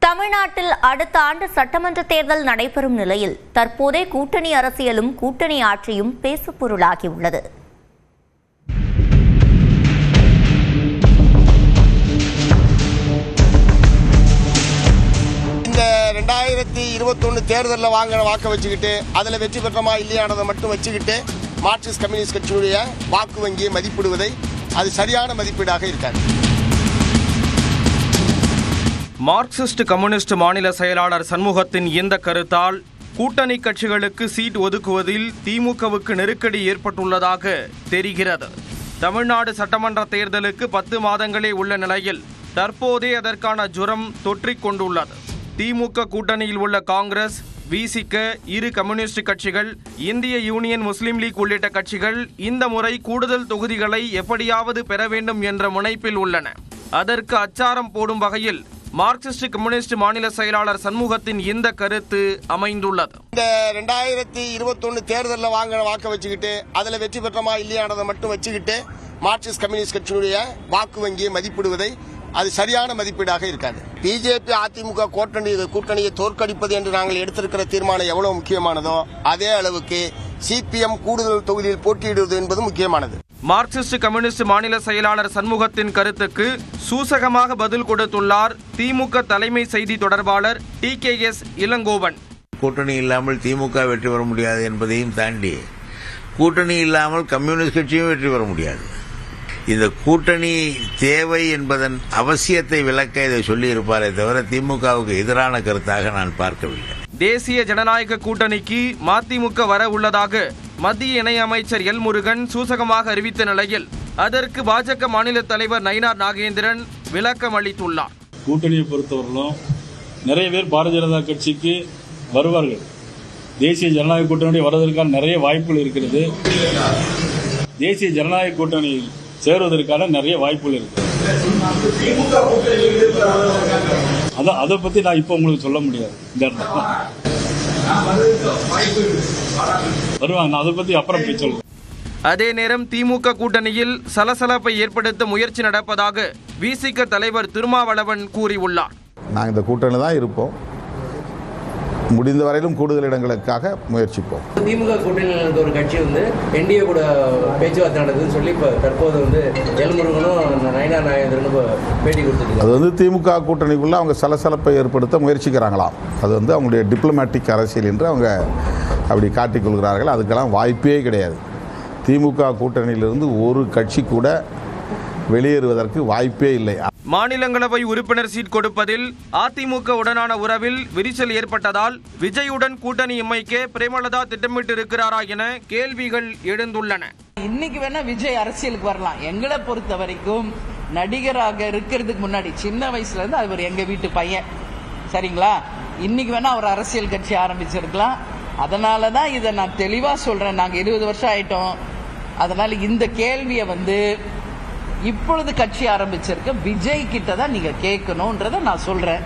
தமிழ்நாட்டில் அடுத்த ஆண்டு சட்டமன்ற தேர்தல் நடைபெறும் நிலையில் தற்போதைய கூட்டணி அரசியலும் கூட்டணி ஆட்சியும் பேசுபொருளாகியுள்ளது. இந்த 2021 தேர்தலில் வாங்கின வாக்கை வச்சுக்கிட்டு அதில் வெற்றி பெற்றமா இல்லையானதை மட்டும் வச்சுக்கிட்டு மார்க்சிஸ்ட் கம்யூனிஸ்ட் கட்சியுடைய வாக்கு வங்கியை மதிப்பிடுவதை அது சரியான மதிப்பீடாக இருக்காது. மார்க்சிஸ்ட் கம்யூனிஸ்ட் மாநில செயலாளர் சண்முகத்தின் இந்த கருத்தால் கூட்டணி கட்சிகளுக்கு சீட் ஒதுக்குவதில் திமுகவுக்கு நெருக்கடி ஏற்பட்டுள்ளதாக தெரிகிறது. தமிழ்நாடு சட்டமன்ற தேர்தலுக்கு 10 மாதங்களே உள்ள நிலையில் தற்போதே அதற்கான ஜுரம் தொற்றிக் கொண்டுள்ளது. திமுக கூட்டணியில் உள்ள காங்கிரஸ், விசிக, இரு கம்யூனிஸ்ட் கட்சிகள், இந்திய யூனியன் முஸ்லீம் லீக் உள்ளிட்ட கட்சிகள் இந்த முறை கூடுதல் தொகுதிகளை எப்படியாவது பெற வேண்டும் என்ற முனைப்பில் உள்ளன. அதற்கு அச்சாரம் போடும் வகையில் மார்க்சிஸ்ட் கம்யூனிஸ்ட் மாநில செயலாளர் சண்முகத்தின் இந்த கருத்து அமைந்துள்ளது. இந்த 2021 தேர்தலில் வாங்கின வாக்கை வச்சுக்கிட்டு அதில் வெற்றி பெற்றமா இல்லையானதை மட்டும் வச்சுக்கிட்டு மார்க்சிஸ்ட் கம்யூனிஸ்ட் கட்சியுடைய வாக்கு வங்கியை மதிப்பிடுவதை அது சரியான மதிப்பீடாக இருக்காது. பிஜேபி அதிமுக கூட்டணியை தோற்கடிப்பது என்று நாங்கள் எடுத்திருக்கிற தீர்மானம் எவ்வளவு முக்கியமானதோ அதே அளவுக்கு சிபிஎம் கூடுதல் தொகுதியில் போட்டியிடுவது என்பது முக்கியமானது. மார்க்சிஸ்ட் கம்யூனிஸ்ட் மாநில செயலாளர் சண்முகத்தின் கருத்துக்கு சூசகமாக பதில் கொடுத்துள்ளார் திமுக தலைமை செய்தி தொடர்பாளர் TKS இளங்கோவன். கூட்டணி இல்லாமல் திமுக வெற்றி பெற முடியாது என்பதையும் தாண்டி கூட்டணி இல்லாமல் கம்யூனிஸ்ட் கட்சியும் வெற்றி பெற முடியாது. இந்த கூட்டணி தேவை என்பதன் அவசியத்தை விளக்க இதை சொல்லியிருப்பாரே தவிர திமுகவுக்கு எதிரான கருத்தாக நான் பார்க்கவில்லை. தேசிய ஜனநாயக கூட்டணிக்கு மதிமுக வர உள்ளதாக மத்திய இணையமைச்சர் எல் முருகன் சூசகமாக அறிவித்த நிலையில் அதற்கு பாஜக மாநில தலைவர் நயினார் நாகேந்திரன் விளக்கம் அளித்துள்ளார். கூட்டணியை பொறுத்தவரையிலும் நிறைய பேர் பாரதிய ஜனதா கட்சிக்கு வருவார்கள். தேசிய ஜனநாயக கூட்டணி வருவதற்கான நிறைய வாய்ப்புகள் இருக்கிறது. தேசிய ஜனநாயக கூட்டணி சேருவதற்கான நிறைய வாய்ப்புகள் இருக்கு. அதை பத்தி நான் இப்ப உங்களுக்கு சொல்ல முடியாது. வருவாங்க, நான் அதை பத்தி அப்புறம் போய் சொல்றேன். அதே நேரம் திமுக கூட்டணியில் சலசலப்பை ஏற்படுத்த முயற்சி நடப்பதாக விசிக தலைவர் திருமாவளவன் கூறியுள்ளார். நாங்கள் இந்த கூட்டணி தான் இருப்போம், முடிந்த வரையிலும் கூடுதல் இடங்களுக்காக முயற்சிப்போம். திமுக கூட்டணியில் இருந்த ஒரு கட்சி என்டிஏ கூட பேச்சுவார்த்தை நடக்குதுன்னு சொல்லி இப்போ தற்போது எல் முருகனும் நயினார் நாகேந்திரனும் பேட்டி கொடுத்துருக்காங்க. அது திமுக கூட்டணிக்குள்ள அவங்க சலசலப்பை ஏற்படுத்த முயற்சிக்கிறாங்களாம். அது அவங்களுடைய டிப்ளமேட்டிக் அரசியல் என்று அவங்க அப்படி காட்டிக்கொள்கிறார்கள். அதுக்கெல்லாம் வாய்ப்பே கிடையாது. திமுக கூட்டணியிலிருந்து ஒரு கட்சி கூட வெளியேறுவதற்கு வாய்ப்பே இல்லை. மாநிலங்களவை உறுப்பினர் சீட் கொடுப்பதில் அதிமுக உடனான உறவில் விரிசல் ஏற்பட்டதால் விஜயுடன் கூட்டணி அமைக்க பிரேமலதா திட்டமிட்டு இருக்கிறாரா என கேள்விகள் எழுந்துள்ளன. இன்னைக்கு வேணா விஜய் அரசியலுக்கு வரலாம். எங்களை பொறுத்த வரைக்கும் நடிகராக இருக்கிறதுக்கு முன்னாடி சின்ன வயசுல இருந்து அவர் எங்க வீட்டு பையன், சரிங்களா? இன்னைக்கு வேணா அவர் அரசியல் கட்சி ஆரம்பிச்சிருக்கலாம். அதனாலதான் இதை நான் தெளிவா சொல்றேன். நாங்க 20 வருஷம் ஆயிட்டோம். அதனால இந்த கேள்வியை இப்பொழுது கட்சி ஆரம்பிச்சிருக்க விஜய் கிட்ட தான் நீங்க கேட்கணும்ன்றத நான் சொல்றேன்.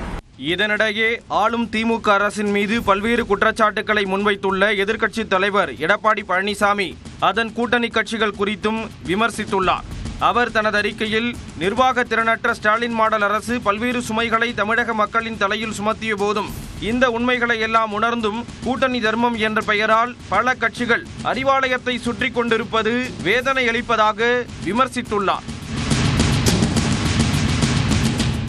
இதனிடையே ஆளும் திமுக அரசின் மீது பல்வேறு குற்றச்சாட்டுகளை முன்வைத்துள்ள எதிர்க்கட்சி தலைவர் எடப்பாடி பழனிசாமி அதன் கூட்டணி கட்சிகள் குறித்தும் விமர்சித்துள்ளார். அவர் தனது அறிக்கையில் நிர்வாக திறனற்ற ஸ்டாலின் மாடல் அரசு பல்வேறு சுமைகளை தமிழக மக்களின் தலையில் சுமத்திய போதும் இந்த உண்மைகளை எல்லாம் உணர்ந்தும் கூட்டணி தர்மம் என்ற பெயரால் பல கட்சிகள் அறிவாலயத்தை சுற்றி கொண்டிருப்பது வேதனை அளிப்பதாக விமர்சித்துள்ளார்.